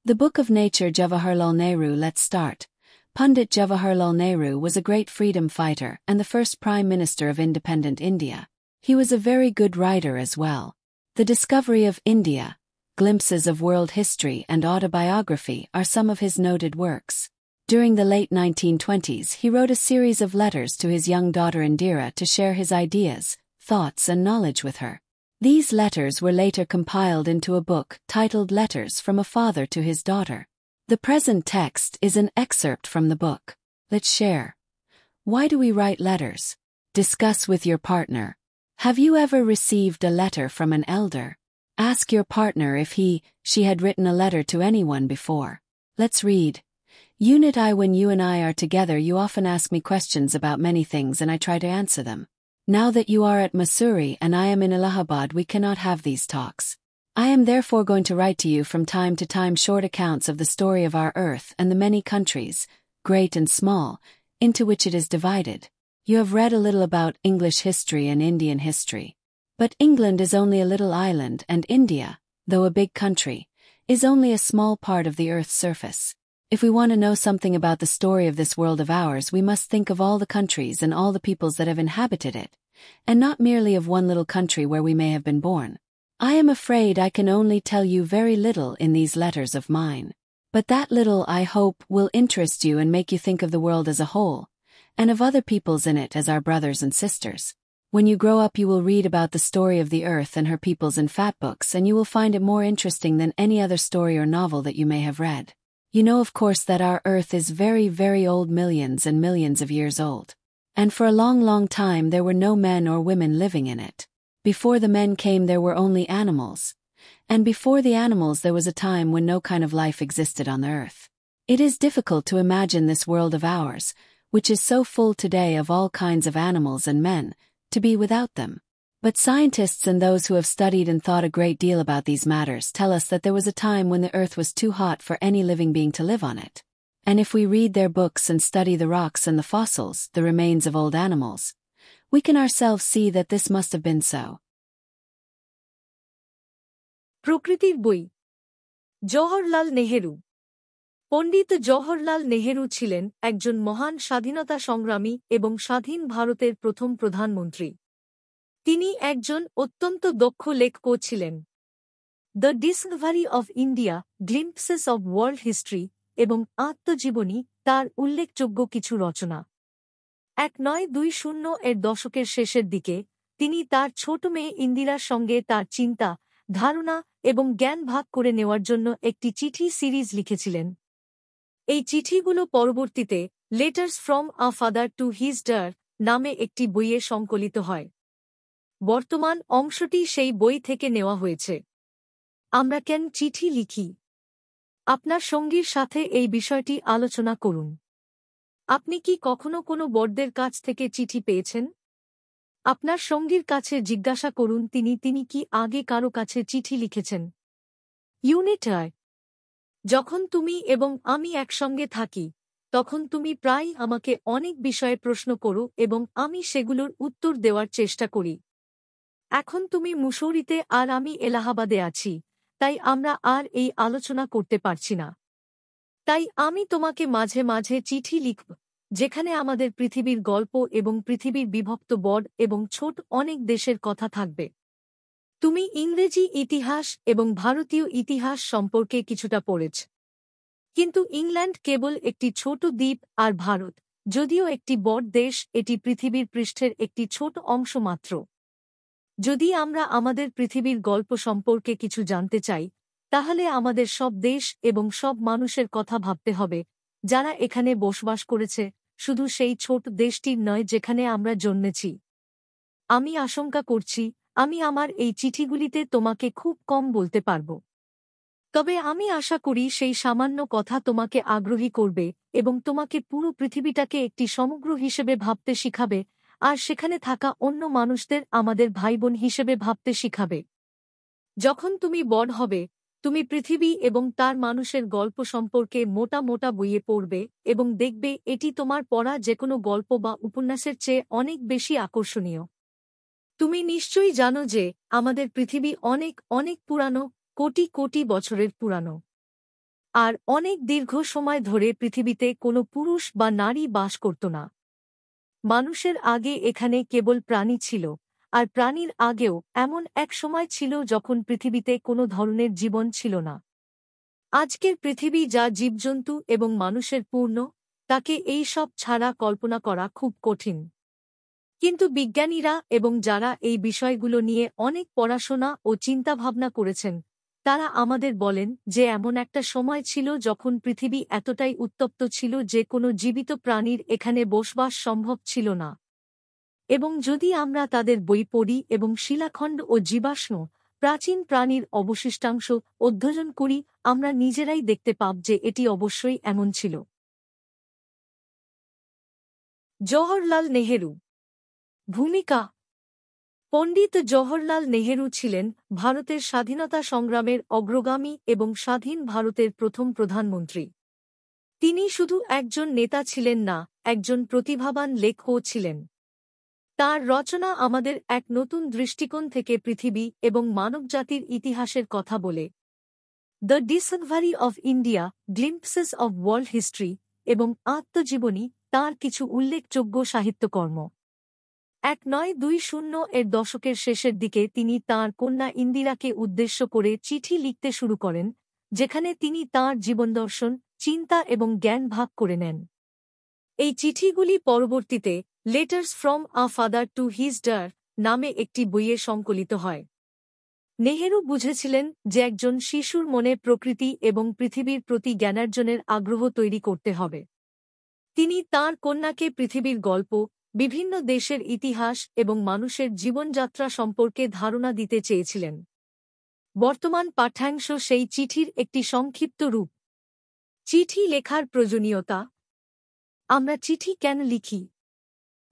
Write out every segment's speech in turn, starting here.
The Book of Nature. Jawaharlal Nehru. Let's start. Pandit Jawaharlal Nehru was a great freedom fighter and the first Prime Minister of independent India. He was a very good writer as well. The Discovery of India, Glimpses of World History and Autobiography are some of his noted works. During the late 1920s, he wrote a series of letters to his young daughter Indira to share his ideas, thoughts and knowledge with her. These letters were later compiled into a book titled Letters from a Father to His Daughter. The present text is an excerpt from the book. Let's share. Why do we write letters? Discuss with your partner. Have you ever received a letter from an elder? Ask your partner if she had written a letter to anyone before. Let's read. Unit I. When you and I are together, you often ask me questions about many things and I try to answer them. Now that you are at Mussoorie and I am in Allahabad, we cannot have these talks. I am therefore going to write to you from time to time short accounts of the story of our earth and the many countries, great and small, into which it is divided. You have read a little about English history and Indian history. But England is only a little island and India, though a big country, is only a small part of the earth's surface. If we want to know something about the story of this world of ours, we must think of all the countries and all the peoples that have inhabited it, and not merely of one little country where we may have been born. I am afraid I can only tell you very little in these letters of mine. But that little, I hope, will interest you and make you think of the world as a whole, and of other peoples in it as our brothers and sisters. When you grow up, you will read about the story of the earth and her peoples in fat books, and you will find it more interesting than any other story or novel that you may have read. You know, of course, that our earth is very, very old, millions and millions of years old. And for a long, long time there were no men or women living in it. Before the men came there were only animals. And before the animals there was a time when no kind of life existed on the earth. It is difficult to imagine this world of ours, which is so full today of all kinds of animals and men, to be without them. But scientists and those who have studied and thought a great deal about these matters tell us that there was a time when the earth was too hot for any living being to live on it. And if we read their books and study the rocks and the fossils, the remains of old animals, we can ourselves see that this must have been so. প্রকৃতির বই জওহরলাল নেহেরু পণ্ডিত জওহরলাল নেহেরু ছিলেন একজন মহান স্বাধীনতা সংগ্রামী এবং স্বাধীন ভারতের প্রথম প্রধানমন্ত্রী। তিনি একজন অত্যন্ত দক্ষ লেখক ছিলেন। The Discovery of India, glimpses of world history এবং আত্মজীবনী তার উল্লেখযোগ্য কিছু রচনা। 1920 এর দশকের শেষের দিকে তিনি তার ছোট মেয়ে ইন্দিরার সঙ্গে তার চিন্তা, ধারণা এবং জ্ঞান ভাগ করে নেওয়ার জন্য একটি চিঠি সিরিজ লিখেছিলেন। এই চিঠিগুলো পরবর্তীতে letters from a father to his daughter নামে একটি বইয়ে সংকলিত হয়। বর্তমান অংশটি সেই বই থেকে নেওয়া হয়েছে। আমরা কেন চিঠি লিখি? আপনার সঙ্গীর সাথে এই বিষয়টি আলোচনা করুন। আপনি কি কখনো কোনো বড়দের কাছ থেকে চিঠি পেয়েছেন? আপনার সঙ্গীর কাছে জিজ্ঞাসা করুন তিনি কি আগে কারো কাছে চিঠি লিখেছেন। Unit eye. যখন তুমি এবং আমি একসঙ্গে থাকি, তখন তুমি প্রায়ই আমাকে অনেক বিষয়ে প্রশ্ন করো এবং আমি সেগুলোর উত্তর দেওয়ার চেষ্টা করি। এখন তুমি মুসৌরিতে আর আমি এলাহাবাদে আছি, তাই আমরা আর এই আলোচনা করতে পারছি না। তাই আমি তোমাকে মাঝে মাঝে চিঠি লিখব, যেখানে আমাদের পৃথিবীর গল্প এবং পৃথিবীর বিভক্ত বড় এবং ছোট অনেক দেশের কথা থাকবে। তুমি ইংরেজি ইতিহাস এবং ভারতীয় ইতিহাস সম্পর্কে কিছুটা পড়েছ। কিন্তু ইংল্যান্ড কেবল একটি ছোট দ্বীপ আর ভারত, যদিও একটি বড় দেশ, এটি পৃথিবীর পৃষ্ঠের একটি ছোট অংশ মাত্র। যদি আমরা আমাদের পৃথিবীর গল্প সম্পর্কে কিছু জানতে চাই, তাহলে আমাদের সব দেশ এবং সব মানুষের কথা ভাবতে হবে, যারা এখানে বসবাস করেছে, শুধু সেই ছোট দেশটির নয় যেখানে আমরা জন্মেছি। আমি আশঙ্কা করছি আমি আমার এই চিঠিগুলিতে তোমাকে খুব কম বলতে পারব। তবে আমি আশা করি সেই সামান্য কথা তোমাকে আগ্রহী করবে এবং তোমাকে পুরো পৃথিবীটাকে একটি সমগ্র হিসেবে ভাবতে শিখাবে, আর সেখানে থাকা অন্য মানুষদের আমাদের ভাইবোন হিসেবে ভাবতে শিখাবে। যখন তুমি বড় হবে, তুমি পৃথিবী এবং তার মানুষের গল্প সম্পর্কে মোটা মোটা বইয়ে পড়বে এবং দেখবে এটি তোমার পড়া যেকোনো গল্প বা উপন্যাসের চেয়ে অনেক বেশি আকর্ষণীয়। তুমি নিশ্চয়ই জানো যে আমাদের পৃথিবী অনেক অনেক পুরানো, কোটি কোটি বছরের পুরানো। আর অনেক দীর্ঘ সময় ধরে পৃথিবীতে কোনো পুরুষ বা নারী বাস করত না। মানুষের আগে এখানে কেবল প্রাণী ছিল, আর প্রাণীর আগেও এমন এক সময় ছিল যখন পৃথিবীতে কোনো ধরনের জীবন ছিল না। আজকের পৃথিবী যা জীবজন্তু এবং মানুষের পূর্ণ, তাকে এই সব ছাড়া কল্পনা করা খুব কঠিন। কিন্তু বিজ্ঞানীরা এবং যারা এই বিষয়গুলো নিয়ে অনেক পড়াশোনা ও চিন্তাভাবনা করেছেন, তারা আমাদের বলেন যে এমন একটা সময় ছিল যখন পৃথিবী এতটাই উত্তপ্ত ছিল যে কোনো জীবিত প্রাণীর এখানে বসবাস সম্ভব ছিল না। এবং যদি আমরা তাদের বই পড়ি এবং শিলাখণ্ড ও জীবাশ্ম প্রাচীন প্রাণীর অবশিষ্টাংশ অধ্যয়ন করি, আমরা নিজেরাই দেখতে পাব যে এটি অবশ্যই এমন ছিল। জওহরলাল নেহেরু। ভূমিকা। পণ্ডিত জওহরলাল নেহেরু ছিলেন ভারতের স্বাধীনতা সংগ্রামের অগ্রগামী এবং স্বাধীন ভারতের প্রথম প্রধানমন্ত্রী। তিনি শুধু একজন নেতা ছিলেন না, একজন প্রতিভাবান লেখকও ছিলেন। তাঁর রচনা আমাদের এক নতুন দৃষ্টিকোণ থেকে পৃথিবী এবং মানবজাতির ইতিহাসের কথা বলে। The Discovery of India, glimpses of world history এবং আত্মজীবনী তাঁর কিছু উল্লেখযোগ্য সাহিত্যকর্ম। 1920 এর দশকের শেষের দিকে তিনি তাঁর কন্যা ইন্দিরাকে উদ্দেশ্য করে চিঠি লিখতে শুরু করেন, যেখানে তিনি তাঁর জীবনদর্শন, চিন্তা এবং জ্ঞান ভাগ করে নেন। এই চিঠিগুলি পরবর্তীতে letters from a father to his daughter নামে একটি বইয়ে সংকলিত হয়। নেহেরু বুঝেছিলেন যে একজন শিশুর মনে প্রকৃতি এবং পৃথিবীর প্রতি জ্ঞানার্জনের আগ্রহ তৈরি করতে হবে। তিনি তাঁর কন্যাকে পৃথিবীর গল্প, বিভিন্ন দেশের ইতিহাস এবং মানুষের জীবনযাত্রা সম্পর্কে ধারণা দিতে চেয়েছিলেন। বর্তমান পাঠ্যাংশ সেই চিঠির একটি সংক্ষিপ্ত রূপ। চিঠি লেখার প্রয়োজনীয়তা। আমরা চিঠি কেন লিখি?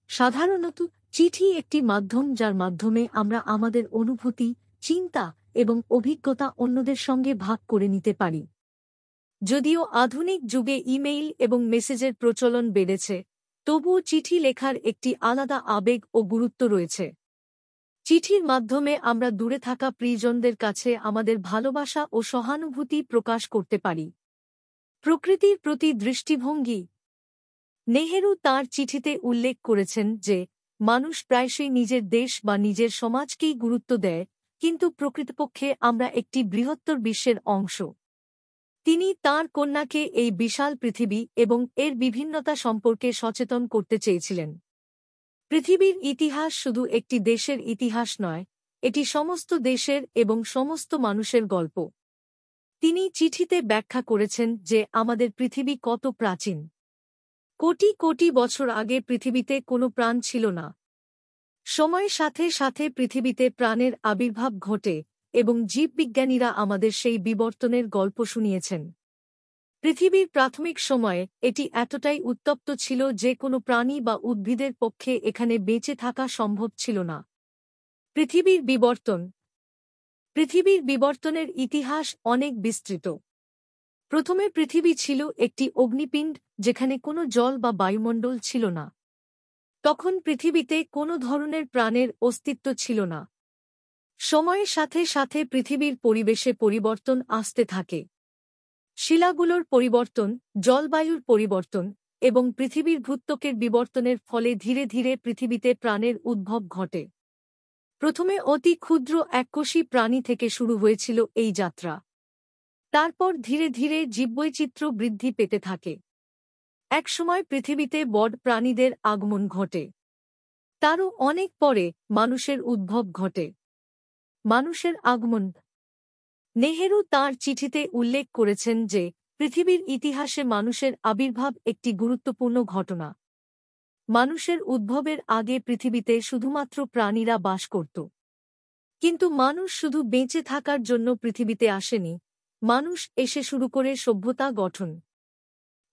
সাধারণত চিঠি একটি মাধ্যম যার মাধ্যমে আমরা আমাদের অনুভূতি, চিন্তা এবং অভিজ্ঞতা অন্যদের সঙ্গে ভাগ করে নিতে পারি। যদিও আধুনিক যুগে ইমেইল এবং মেসেজের প্রচলন বেড়েছে, তবুও চিঠি লেখার একটি আলাদা আবেগ ও গুরুত্ব রয়েছে। চিঠির মাধ্যমে আমরা দূরে থাকা প্রিয়জনদের কাছে আমাদের ভালোবাসা ও সহানুভূতি প্রকাশ করতে পারি। প্রকৃতির প্রতি দৃষ্টিভঙ্গি। নেহেরু তাঁর চিঠিতে উল্লেখ করেছেন যে মানুষ প্রায়শই নিজের দেশ বা নিজের সমাজকেই গুরুত্ব দেয়, কিন্তু প্রকৃতপক্ষে আমরা একটি বৃহত্তর বিশ্বের অংশ। তিনি তাঁর কন্যাকে এই বিশাল পৃথিবী এবং এর বিভিন্নতা সম্পর্কে সচেতন করতে চেয়েছিলেন। পৃথিবীর ইতিহাস শুধু একটি দেশের ইতিহাস নয়, এটি সমস্ত দেশের এবং সমস্ত মানুষের গল্প। তিনি চিঠিতে ব্যাখ্যা করেছেন যে আমাদের পৃথিবী কত প্রাচীন। কোটি কোটি বছর আগে পৃথিবীতে কোনো প্রাণ ছিল না। সময়ের সাথে সাথে পৃথিবীতে প্রাণের আবির্ভাব ঘটে এবং জীববিজ্ঞানীরা আমাদের সেই বিবর্তনের গল্প শুনিয়েছেন। পৃথিবীর প্রাথমিক সময়ে এটি এতটাই উত্তপ্ত ছিল যে কোনো প্রাণী বা উদ্ভিদের পক্ষে এখানে বেঁচে থাকা সম্ভব ছিল না। পৃথিবীর বিবর্তন। পৃথিবীর বিবর্তনের ইতিহাস অনেক বিস্তৃত। প্রথমে পৃথিবী ছিল একটি অগ্নিপিণ্ড যেখানে কোনো জল বা বায়ুমণ্ডল ছিল না। তখন পৃথিবীতে কোনো ধরনের প্রাণের অস্তিত্ব ছিল না। সময়ের সাথে সাথে পৃথিবীর পরিবেশে পরিবর্তন আসতে থাকে। শিলাগুলোর পরিবর্তন, জলবায়ুর পরিবর্তন এবং পৃথিবীর ভূত্বকের বিবর্তনের ফলে ধীরে ধীরে পৃথিবীতে প্রাণের উদ্ভব ঘটে। প্রথমে অতি ক্ষুদ্র এককোষী প্রাণী থেকে শুরু হয়েছিল এই যাত্রা। তারপর ধীরে ধীরে জীববৈচিত্র্য বৃদ্ধি পেতে থাকে। একসময় পৃথিবীতে বড় প্রাণীদের আগমন ঘটে। তারও অনেক পরে মানুষের উদ্ভব ঘটে। মানুষের আগমন। নেহেরু তাঁর চিঠিতে উল্লেখ করেছেন যে পৃথিবীর ইতিহাসে মানুষের আবির্ভাব একটি গুরুত্বপূর্ণ ঘটনা। মানুষের উদ্ভবের আগে পৃথিবীতে শুধুমাত্র প্রাণীরা বাস করত। কিন্তু মানুষ শুধু বেঁচে থাকার জন্য পৃথিবীতে আসেনি, মানুষ এসে শুরু করে সভ্যতা গঠন।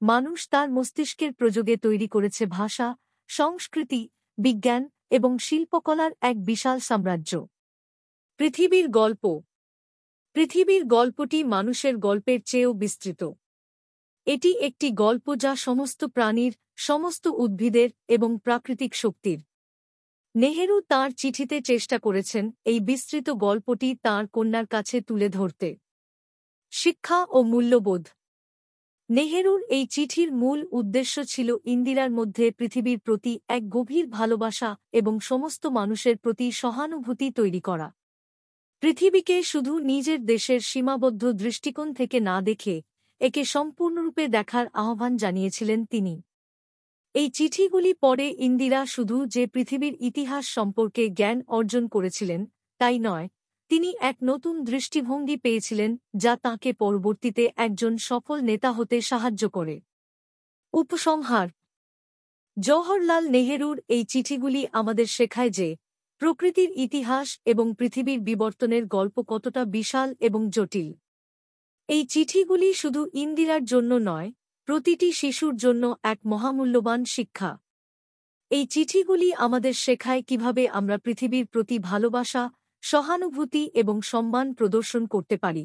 মানুষ তার মস্তিষ্কের প্রযোগে তৈরি করেছে ভাষা, সংস্কৃতি, বিজ্ঞান এবং শিল্পকলার এক বিশাল সাম্রাজ্য। পৃথিবীর গল্প। পৃথিবীর গল্পটি মানুষের গল্পের চেয়েও বিস্তৃত। এটি একটি গল্প যা সমস্ত প্রাণীর, সমস্ত উদ্ভিদের এবং প্রাকৃতিক শক্তির। নেহেরু তাঁর চিঠিতে চেষ্টা করেছেন এই বিস্তৃত গল্পটি তাঁর কন্যার কাছে তুলে ধরতে। শিক্ষা ও মূল্যবোধ। নেহেরুর এই চিঠির মূল উদ্দেশ্য ছিল ইন্দিরার মধ্যে পৃথিবীর প্রতি এক গভীর ভালোবাসা এবং সমস্ত মানুষের প্রতি সহানুভূতি তৈরি করা। পৃথিবীকে শুধু নিজের দেশের সীমাবদ্ধ দৃষ্টিকোণ থেকে না দেখে একে সম্পূর্ণরূপে দেখার আহ্বান জানিয়েছিলেন তিনি। এই চিঠিগুলি পড়ে ইন্দিরা শুধু যে পৃথিবীর ইতিহাস সম্পর্কে জ্ঞান অর্জন করেছিলেন তাই নয়, তিনি এক নতুন দৃষ্টিভঙ্গি পেয়েছিলেন যা তাঁকে পরবর্তীতে একজন সফল নেতা হতে সাহায্য করে। উপসংহার: জওহরলাল নেহেরুর এই চিঠিগুলি আমাদের শেখায় যে প্রকৃতির ইতিহাস এবং পৃথিবীর বিবর্তনের গল্প কতটা বিশাল এবং জটিল। এই চিঠিগুলি শুধু ইন্দিরার জন্য নয়, প্রতিটি শিশুর জন্য এক মহামূল্যবান শিক্ষা। এই চিঠিগুলি আমাদের শেখায় কিভাবে আমরা পৃথিবীর প্রতি ভালোবাসা, সহানুভূতি এবং সম্মান প্রদর্শন করতে পারি।